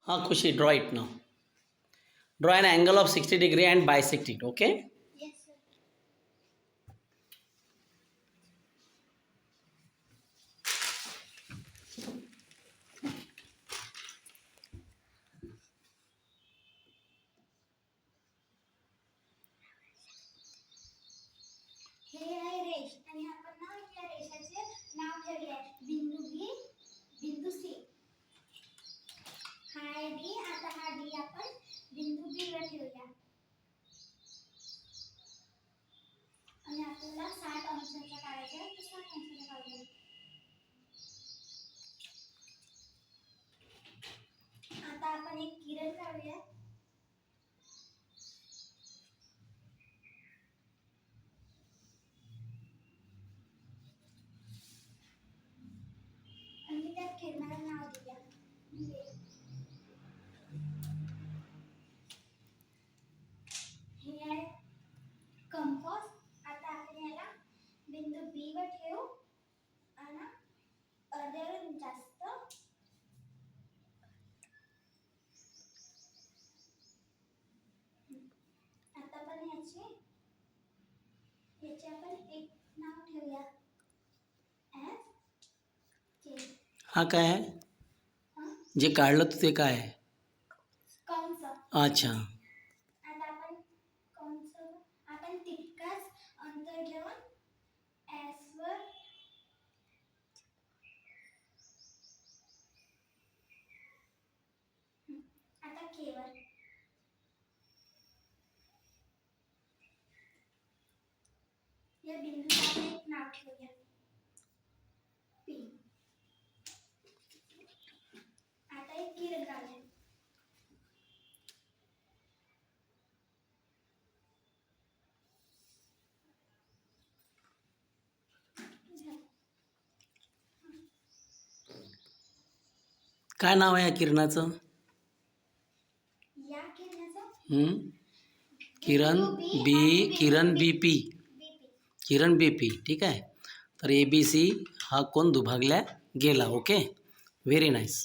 Khushi, draw it now. Draw an angle of 60 degree and bisect it, okay? Yes, sir. हे आहे रेष आणि आपण ना या रेषाचे नाव ठेवले आहे बिंदू बी, बिंदू सी. हा आहे डी. आता हा डी आपण बिंदू बी वर ठेवूया आणि आपल्याला 60 अंशाचा काढायचा आहे, तर 60 अंशाचा काढूया. आता आपण एक किरण काढूया. आणि त्या किरणाला नाव देऊया. हे आहे कंपास. आता आपण याला बिंदू बी वर ठेवू आणि अर्ध्यावरून जास्त आता आपण याचे आपण एक नाव ठेवूया एफ के. हा काय आहे? जे काढलं तू ते काय आहे? कंस. अच्छा. आता आपण तितकाच अंतर घेऊन एस वर आता के वर या बिंदूला आपण एक नाव ठेवूया पी. आता एक किरण काढूया. काय नाव आहे या किरणाचं? या किरणाचं किरण बी पी. बीपी. किरण बी पी, ठीक आहे. तर ए बी सी हा कोण दुभागल्या गेला, ओके. Very nice.